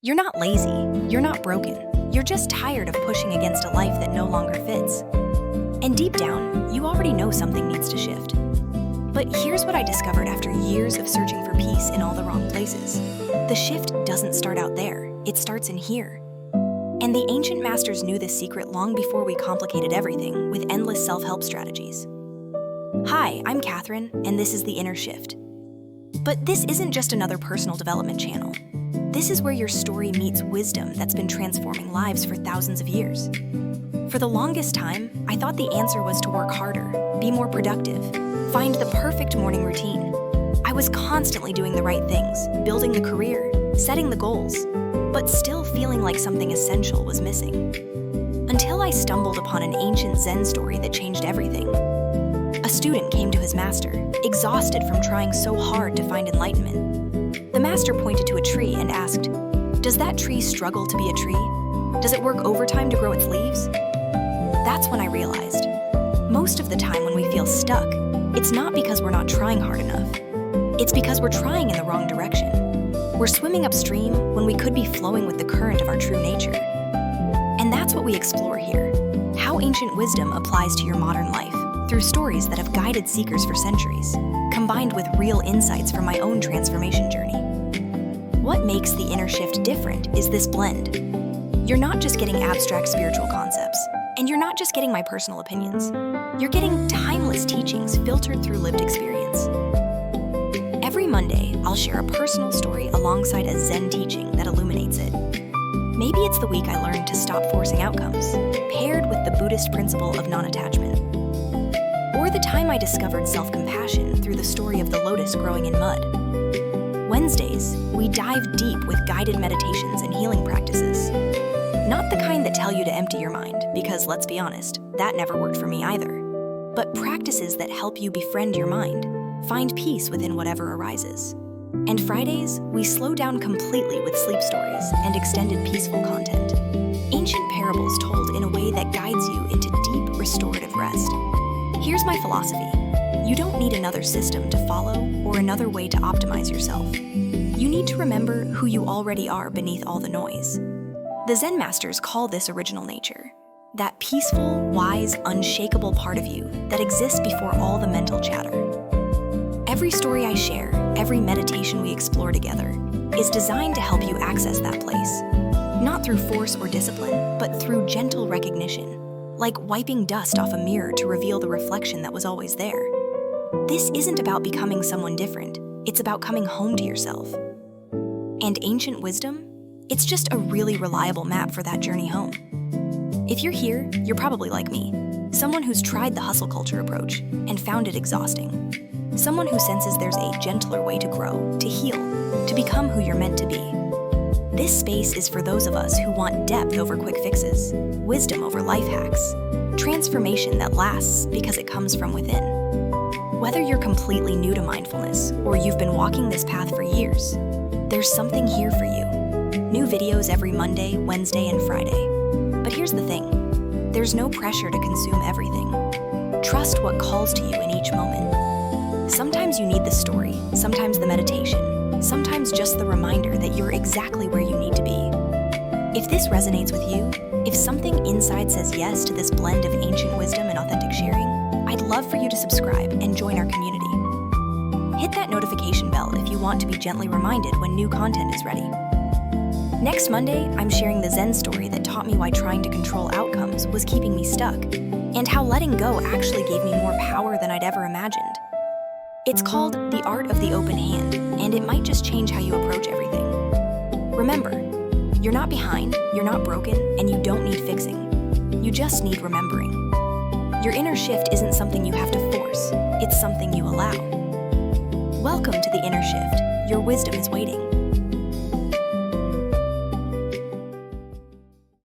You're not lazy, you're not broken, you're just tired of pushing against a life that no longer fits. And deep down, you already know something needs to shift. But here's what I discovered after years of searching for peace in all the wrong places. The shift doesn't start out there, it starts in here. And the ancient masters knew this secret long before we complicated everything with endless self-help strategies. Hi, I'm Catherine, and this is The Inner Shift. But this isn't just another personal development channel. This is where your story meets wisdom that's been transforming lives for thousands of years. For the longest time, I thought the answer was to work harder, be more productive, find the perfect morning routine. I was constantly doing the right things, building the career, setting the goals, but still feeling like something essential was missing. Until I stumbled upon an ancient Zen story that changed everything. A student came to his master, exhausted from trying so hard to find enlightenment. The master pointed to a tree and asked, "Does that tree struggle to be a tree? Does it work overtime to grow its leaves?" That's when I realized, most of the time when we feel stuck, it's not because we're not trying hard enough. It's because we're trying in the wrong direction. We're swimming upstream when we could be flowing with the current of our true nature. And that's what we explore here, how ancient wisdom applies to your modern life through stories that have guided seekers for centuries, combined with real insights from my own transformation journey. What makes The Inner Shift different is this blend. You're not just getting abstract spiritual concepts, and you're not just getting my personal opinions. You're getting timeless teachings filtered through lived experience. Every Monday, I'll share a personal story alongside a Zen teaching that illuminates it. Maybe it's the week I learned to stop forcing outcomes, paired with the Buddhist principle of non-attachment. Or the time I discovered self-compassion through the story of the lotus growing in mud. Wednesdays, we dive deep with guided meditations and healing practices. Not the kind that tell you to empty your mind, because let's be honest, that never worked for me either. But practices that help you befriend your mind, find peace within whatever arises. And Fridays, we slow down completely with sleep stories and extended peaceful content. Ancient parables told in a way that guides you into deep, restorative rest. Here's my philosophy. You don't need another system to follow or another way to optimize yourself. You need to remember who you already are beneath all the noise. The Zen masters call this original nature, that peaceful, wise, unshakable part of you that exists before all the mental chatter. Every story I share, every meditation we explore together, is designed to help you access that place. Not through force or discipline, but through gentle recognition, like wiping dust off a mirror to reveal the reflection that was always there. This isn't about becoming someone different, it's about coming home to yourself. And ancient wisdom? It's just a really reliable map for that journey home. If you're here, you're probably like me, someone who's tried the hustle culture approach and found it exhausting. Someone who senses there's a gentler way to grow, to heal, to become who you're meant to be. This space is for those of us who want depth over quick fixes, wisdom over life hacks, transformation that lasts because it comes from within. Whether you're completely new to mindfulness or you've been walking this path for years, there's something here for you. New videos every Monday, Wednesday, and Friday. But here's the thing, there's no pressure to consume everything. Trust what calls to you in each moment. Sometimes you need the story, sometimes the meditation, sometimes just the reminder that you're exactly where you need to be. If this resonates with you, if something inside says yes to this blend of ancient wisdom and authentic sharing, I'd love for you to subscribe and join our community. Hit that notification bell if you want to be gently reminded when new content is ready. Next Monday, I'm sharing the Zen story that taught me why trying to control outcomes was keeping me stuck, and how letting go actually gave me more power than I'd ever imagined. It's called The Art of the Open Hand, and it might just change how you approach everything. Remember, you're not behind, you're not broken, and you don't need fixing. You just need remembering. Your inner shift isn't something you have to force, it's something you allow. Welcome to The Inner Shift. Your wisdom is waiting.